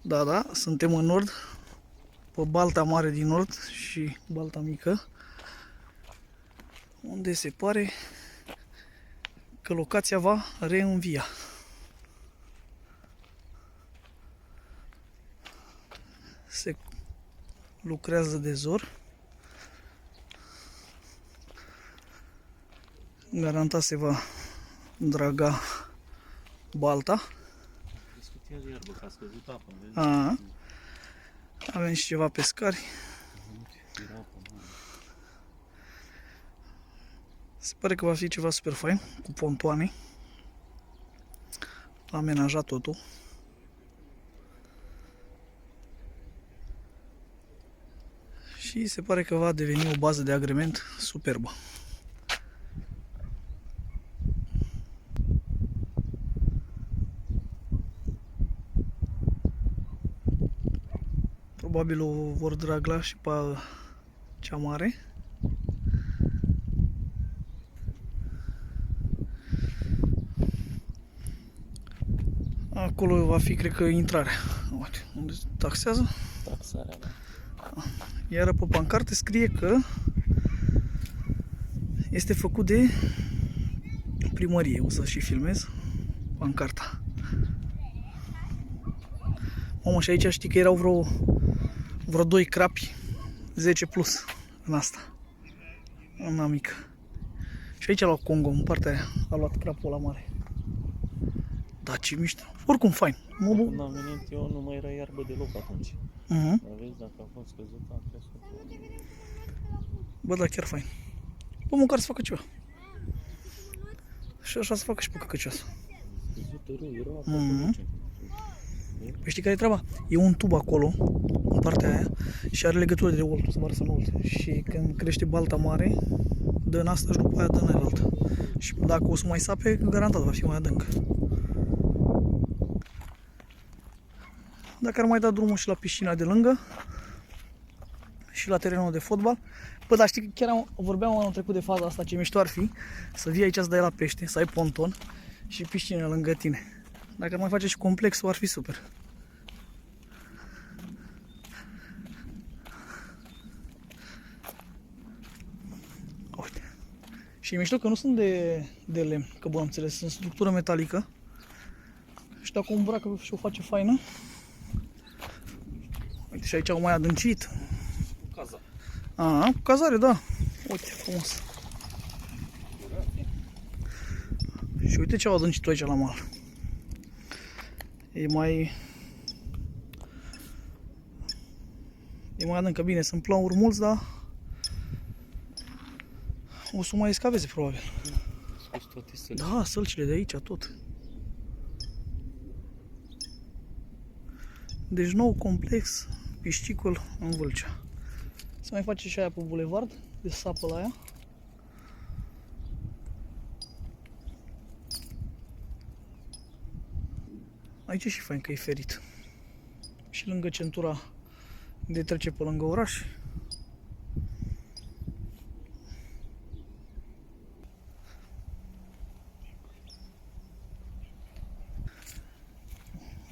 Da, da, suntem în nord, pe Balta Mare din nord și Balta Mică, unde se pare că locația va reînvia. Se lucrează de zor. Garantat se va draga balta. Discutează iarbă, că a scăzut apa, vezi? A, avem și ceva pescari. Era apă, mare. Se pare că va fi ceva super fain, cu pontoane. L-a amenajat totul. Și se pare că va deveni o bază de agrement superbă. Probabil o vor dragla și pe cea mare. Acolo va fi, cred că, intrarea. Uite, unde taxează. Taxarea, da. Iar pe pancarte scrie că este făcut de primărie. O să și filmez pancarta. Mamă, și aici știi că erau vreo 2 crapi 10 plus în asta. Una mică. Și aici a luat Congo, în partea aia. A luat crapul ăla mare. Da, ce mișto. Oricum, fain. Când am venit eu, nu mai era iarbă deloc atunci. Dar vezi, dacă a fost scăzut, a crescut. Bă, da, chiar fain. Bă, măcar să facă ceva. Și așa să facă și pe căcăcioasă. Scăzută rău, era apă pe duce. Păi știi care e treaba? E un tub acolo, în partea aia, și are legătură de oltul, să varsă în olt. Și când crește balta mare, dă în asta și după aia dă în aia. Și dacă o să mai sape, garantat va fi mai adânc. Dacă ar mai da drumul și la piscina de lângă și la terenul de fotbal. Bă, dar știi că chiar vorbeam anul trecut de faza asta, ce mișto ar fi să vii aici să dai la pește, să ai ponton și piscină lângă tine. Dacă ar mai face și complexul, ar fi super. Uite. Și e mișto că nu sunt de lemn, că bun, am înțeles, sunt structură metalică. Și dacă o îmbracă și o face faină. Uite, și aici au mai adâncit. Cu caza. A, cu cazare, da. Uite, frumos. Și uite ce au adâncit aici la mal. E mai adâncă. Bine, sunt planuri mulți, dar o să mai escaveze probabil. Scos toate sălci. Da, sălcile de aici, tot. Deci nou complex piscicol în Vâlcea. Se mai face și aia pe bulevard, de sapă la aia. Aici e și fain că e ferit. Și lângă centura de trece pe lângă oraș.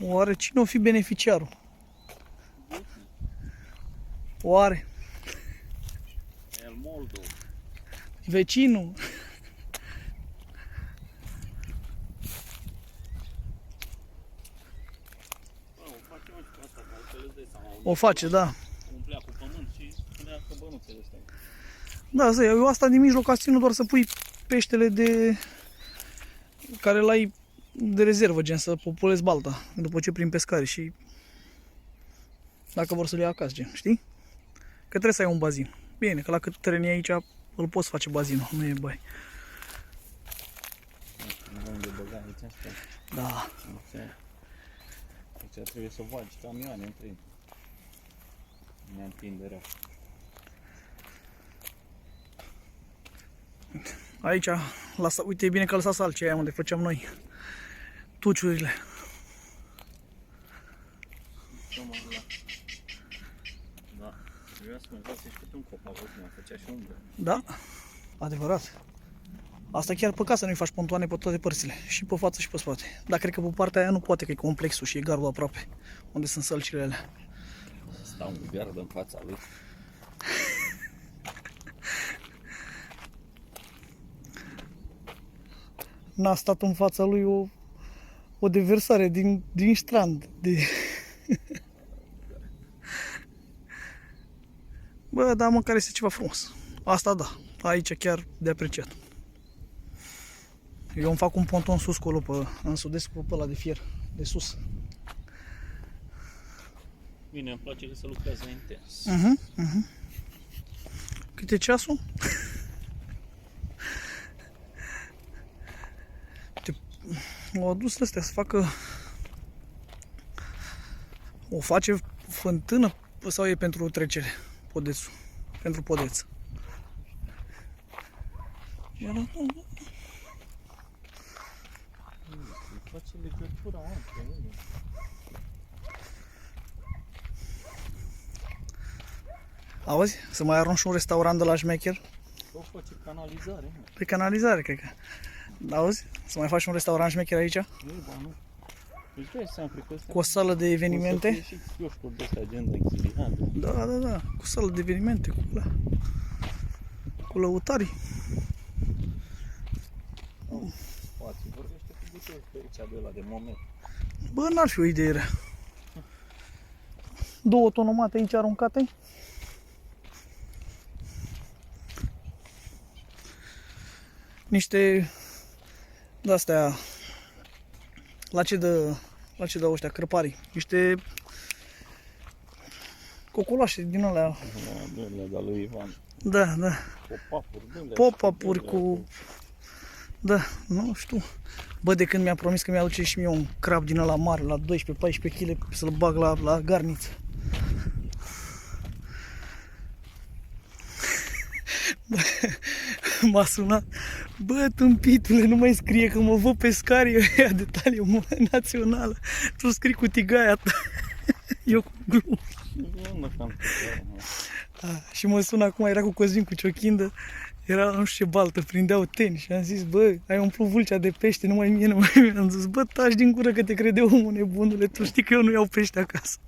Oare cine o fi beneficiarul? Oare? El Moldov. Vecinul? Bă, o face mă și pe asta, că altfel îți dai seama. O face, da. Umplea cu pământ și spunea că bănuțele astea. Da, să iau asta din mijloc, ca ținut doar să pui peștele de care l-ai de rezervă, gen să populezi balta după ce prin pescare și dacă vor să le ia acasă, gen, știi? Că trebuie să ai un bazin. Bine, că la cât teren e aici îl poți face bazinul, nu e bai. Nu am de băgat aici asta. Da. Aici trebuie să bagi camioane între neîntinderea. Aici, uite, e bine că a lăsat salcea aia unde făceam noi tuciurile. Da, trebuia să mă lase și câte un copac, cum făcea și umbră. Da, adevărat. Asta chiar păcat să nu-i faci pontoane pe toate părțile, și pe față și pe spate. Dar cred că pe partea aia nu poate, că e complexul și e gardul aproape, unde sunt sălcile alea. Stau un gard în fața lui. N-a stat în fața lui o deversare din strand. Bă, dar măcar este ceva frumos. Asta da, aici chiar de apreciat. Eu îmi fac un ponton sus acolo, în sud-est, pe ăla de fier, de sus. Bine, îmi place că se lucrează intens. Cât e ceasul? Au adus astea să facă... O face fântână sau e pentru trecere? Podețul. Pentru podeț. Face legătura între ele. Auzi? Să mai arunci un restaurant de la șmecher? O face canalizare, mă. Pe canalizare, cred că. Auzi? Să mai faci un restaurant șmecher aici? Nu, ba nu. Îți dai seama, cred că ăsta Cu o sală de evenimente? o să fie și chioșcuri de astea, agenda închiriat. Da. Cu sală de evenimente, cu lăutarii. Spațiu, vorbește cu bucăți pe aici de ăla de moment. Bă, n-ar fi o idee rea. 2 tonomate aici aruncate. Niște de-astea, la ce dă ăștia, crăparii, niște cocoloașe din alea. Dă-le de-a lui Ivan. Da. Pop-up-uri, dă-le. Pop-up-uri cu... Da, nu știu. Bă, de când mi-a promis că mi-aduce și mie un crab din ăla mare, la 12-14 kg, să-l bag la garniță. M-a sunat. Bă, tâmpitule, nu mai scrie că mă văd pe scarii ăia de talie națională. Tu scrii cu tigaia ta. Eu cu glumă. Și mă sună acum, era cu Cosmin cu Ciochindă. Era nu știu ce baltă, prindeau teni și am zis, bă, ai umplut Vâlcea de pește, numai mie, numai mie. Am zis, bă, taci din gură că te crede omul nebunule, tu știi că eu nu iau pește acasă.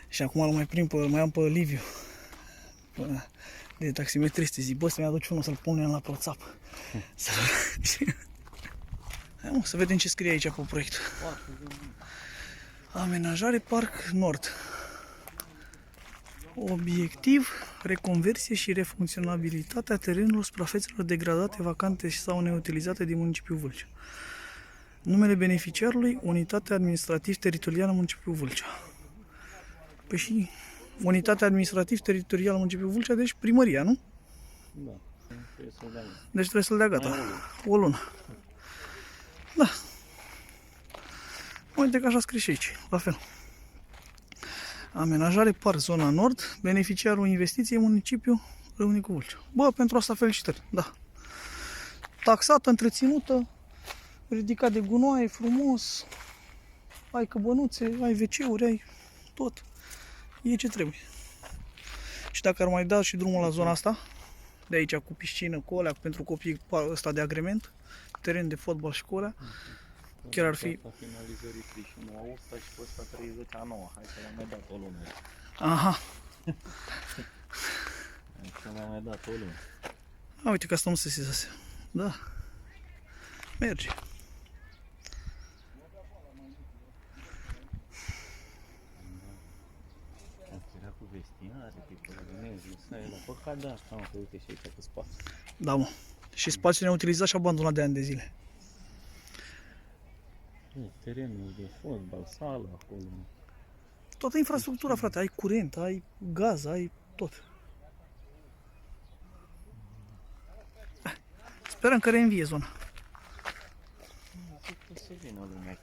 Și acum îl mai prind, mai am pe Liviu de taximetriste, zic, bă, să mi-aduci unul să-l punem la ProTsap. Hai mă, să vedem ce scrie aici pe proiect. Amenajare Parc Nord. Obiectiv, reconversie și refuncționabilitatea terenurilor, suprafețelor degradate, vacante sau neutilizate din municipiul Vâlcea. Numele beneficiarului, Unitatea Administrativ-Teritorială Municipiul Vâlcea. Păi și Unitatea Administrativ-Teritorială Municipiul Vâlcea, deci primăria, nu? Da, trebuie să-l dai. Deci trebuie să-l dea gata. O lună. Da. Uite că așa scrie și aici, la fel. Amenajare Parc Zona Nord, beneficiarul investiției municipiul Râmnicu Vâlcea. Bă, pentru asta felicitări, da. Taxată, întreținută, ridicat de gunoaie, frumos, ai căbănuțe, ai WC-uri, ai tot. E ce trebuie. Și dacă ar mai da și drumul la zona asta, de aici cu piscină, cu alea, pentru copii ăsta de agrement, teren de fotbal și cu alea, chiar ar fi... Finalizării 31 a 8 și pe ăsta 30 a 9. Hai să le-am mai dat o lună. Aha. Hai să le-am mai dat o lună. A, uite că asta nu se sesase. Da. Merge. Era cu vestiare, pe pălărinezi, la păcat de asta, mă, că uite și aici pe spațiu. Da, mă. Și spațiul neutilizat și abandonat de ani de zile. Terenul de fotbal, sală acolo. Toată infrastructura, frate. Ai curent, ai gaz, ai tot. Sperăm că reînvie zona. Zic că să vină lumea aici.